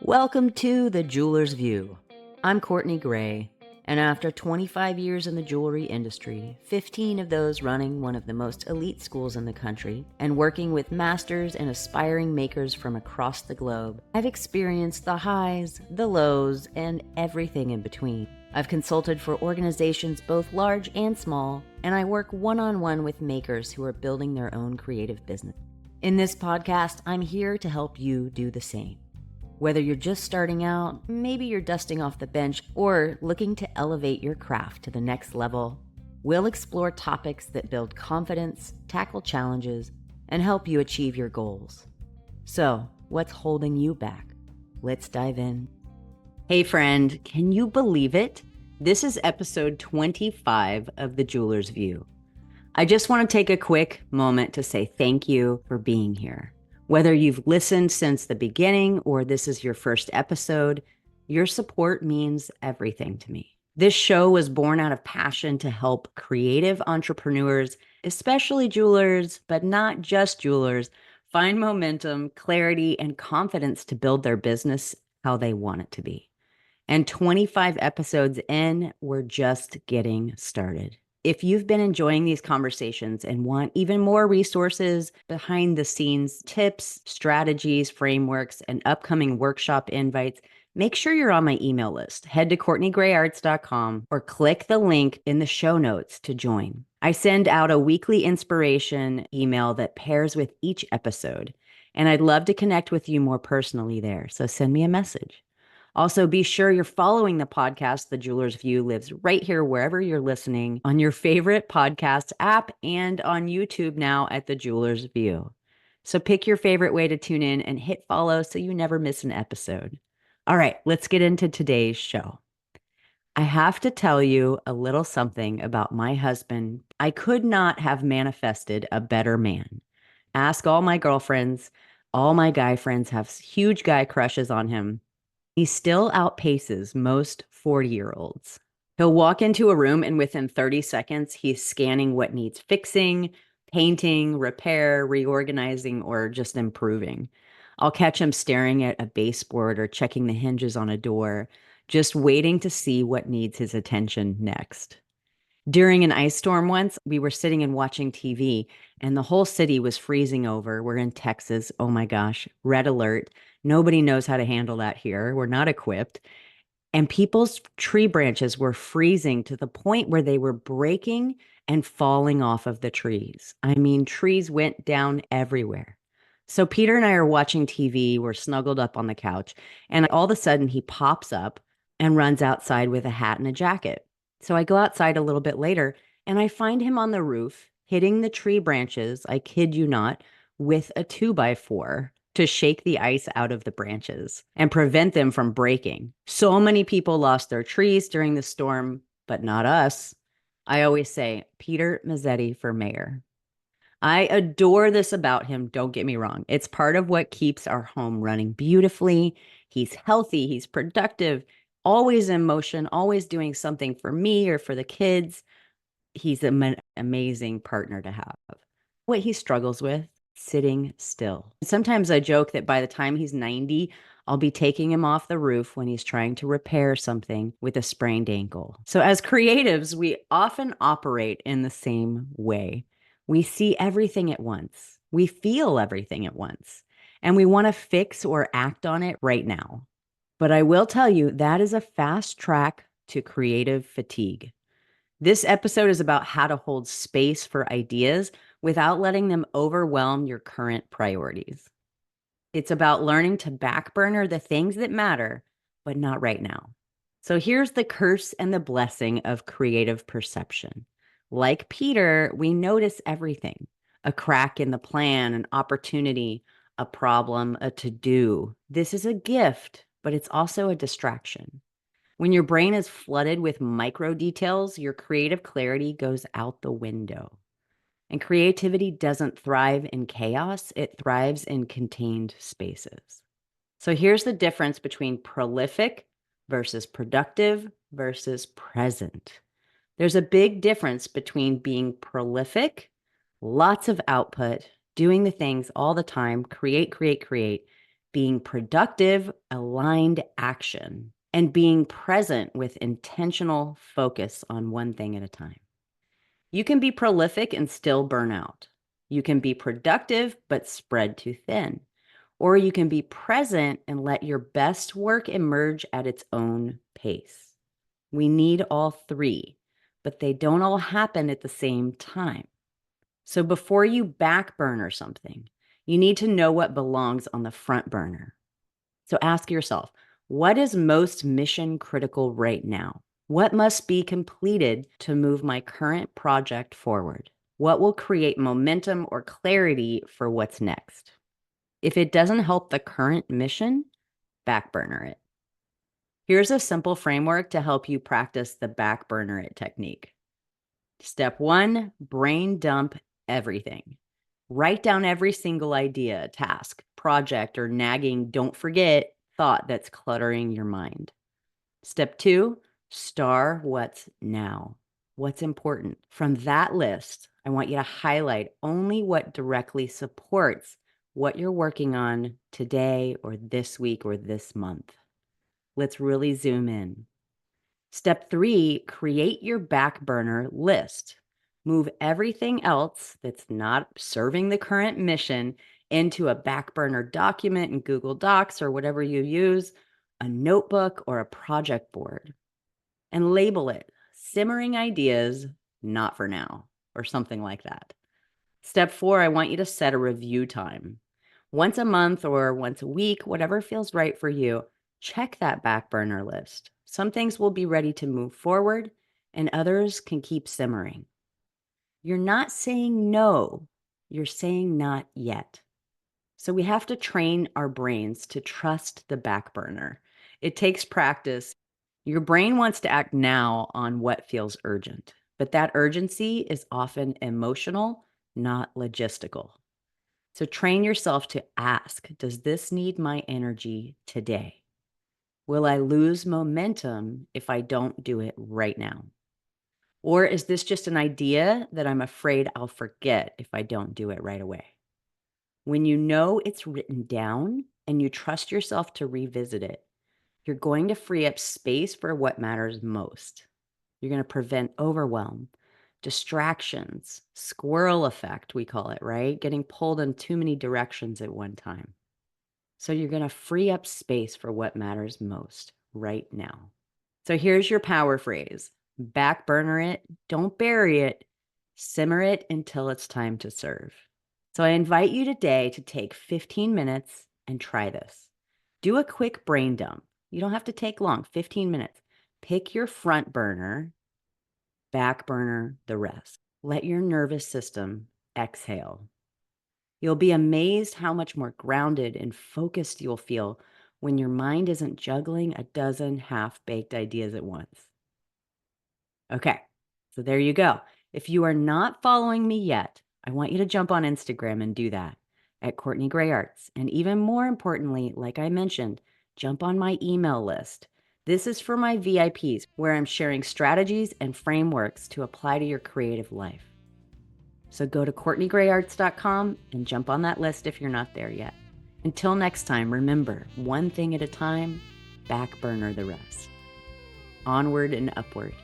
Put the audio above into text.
Welcome to The Jeweler's View. I'm Courtney Gray, and after 25 years in the jewelry industry, 15 of those running one of the most elite schools in the country, and working with masters and aspiring makers from across the globe, I've experienced the highs, the lows, and everything in between. I've consulted for organizations both large and small, and I work one-on-one with makers who are building their own creative business. In this podcast, I'm here to help you do the same. Whether you're just starting out, maybe you're dusting off the bench, or looking to elevate your craft to the next level, we'll explore topics that build confidence, tackle challenges, and help you achieve your goals. So, what's holding you back? Let's dive in. Hey friend, can you believe it? This is episode 25 of The Jeweler's View. I just want to take a quick moment to say thank you for being here. Whether you've listened since the beginning or this is your first episode, your support means everything to me. This show was born out of passion to help creative entrepreneurs, especially jewelers, but not just jewelers, find momentum, clarity, and confidence to build their business how they want it to be. And 25 episodes in, we're just getting started. If you've been enjoying these conversations and want even more resources, behind the scenes tips, strategies, frameworks, and upcoming workshop invites, make sure you're on my email list. Head to CourtneyGrayArts.com or click the link in the show notes to join. I send out a weekly inspiration email that pairs with each episode, and I'd love to connect with you more personally there, so send me a message. Also, be sure you're following the podcast. The Jeweler's View lives right here wherever you're listening, on your favorite podcast app and on YouTube now at The Jeweler's View. So pick your favorite way to tune in and hit follow so you never miss an episode. All right, let's get into today's show. I have to tell you a little something about my husband. I could not have manifested a better man. Ask all my girlfriends. All my guy friends have huge guy crushes on him. He still outpaces most 40-year-olds. He'll walk into a room and within 30 seconds, he's scanning what needs fixing, painting, repair, reorganizing, or just improving. I'll catch him staring at a baseboard or checking the hinges on a door, just waiting to see what needs his attention next. During an ice storm once, we were sitting and watching TV, and the whole city was freezing over. We're in Texas. Oh my gosh, red alert. Nobody knows how to handle that here. We're not equipped. And people's tree branches were freezing to the point where they were breaking and falling off of the trees. I mean, trees went down everywhere. So Peter and I are watching TV. We're snuggled up on the couch, and all of a sudden he pops up and runs outside with a hat and a jacket. So I go outside a little bit later, and I find him on the roof hitting the tree branches, I kid you not, with a 2x4 to shake the ice out of the branches and prevent them from breaking. So many people lost their trees during the storm, but not us. I always say, Peter Mazzetti for mayor. I adore this about him, don't get me wrong. It's part of what keeps our home running beautifully. He's healthy, he's productive, always in motion, always doing something for me or for the kids. He's an amazing partner to have. What he struggles with, sitting still. Sometimes I joke that by the time he's 90, I'll be taking him off the roof when he's trying to repair something with a sprained ankle. So as creatives, we often operate in the same way. We see everything at once. We feel everything at once. And we want to fix or act on it right now. But I will tell you, that is a fast track to creative fatigue. This episode is about how to hold space for ideas without letting them overwhelm your current priorities. It's about learning to backburner the things that matter, but not right now. So here's the curse and the blessing of creative perception. Like Peter, we notice everything: a crack in the plan, an opportunity, a problem, a to-do. This is a gift, but it's also a distraction. When your brain is flooded with micro details, your creative clarity goes out the window. And creativity doesn't thrive in chaos, it thrives in contained spaces. So here's the difference between prolific versus productive versus present. There's a big difference between being prolific, lots of output, doing the things all the time, create, being productive, aligned action, and being present with intentional focus on one thing at a time. You can be prolific and still burn out. You can be productive but spread too thin. Or you can be present and let your best work emerge at its own pace. We need all three, but they don't all happen at the same time. So before you backburner something, you need to know what belongs on the front burner. So ask yourself, what is most mission critical right now? What must be completed to move my current project forward? What will create momentum or clarity for what's next? If it doesn't help the current mission, backburner it. Here's a simple framework to help you practice the backburner it technique. Step 1, brain dump everything. Write down every single idea, task, project, or nagging don't forget thought that's cluttering your mind. Step 2, star what's now. What's important? From that list, I want you to highlight only what directly supports what you're working on today or this week or this month. Let's really zoom in. Step 3, create your back burner list. Move everything else that's not serving the current mission into a back burner document in Google Docs or whatever you use, a notebook or a project board, and label it simmering ideas, not for now, or something like that. Step 4, I want you to set a review time. Once a month or once a week, whatever feels right for you, check that back burner list. Some things will be ready to move forward and others can keep simmering. You're not saying no, you're saying not yet. So we have to train our brains to trust the back burner. It takes practice. Your brain wants to act now on what feels urgent, but that urgency is often emotional, not logistical. So train yourself to ask, does this need my energy today? Will I lose momentum if I don't do it right now? Or is this just an idea that I'm afraid I'll forget if I don't do it right away? When you know it's written down and you trust yourself to revisit it, you're going to free up space for what matters most. You're going to prevent overwhelm, distractions, squirrel effect, we call it, right? Getting pulled in too many directions at one time. So you're going to free up space for what matters most right now. So here's your power phrase. Back burner it, don't bury it, simmer it until it's time to serve. So I invite you today to take 15 minutes and try this. Do a quick brain dump. You don't have to take long, 15 minutes. Pick your front burner, back burner the rest. Let your nervous system exhale. You'll be amazed how much more grounded and focused you'll feel when your mind isn't juggling a dozen half-baked ideas at once. Okay, so there you go. If you are not following me yet, I want you to jump on Instagram and do that at Courtney Gray Arts. And even more importantly, like I mentioned, jump on my email list. This is for my VIPs, where I'm sharing strategies and frameworks to apply to your creative life. So go to CourtneyGrayArts.com and jump on that list if you're not there yet. Until next time, remember, one thing at a time, back burner the rest. Onward and upward.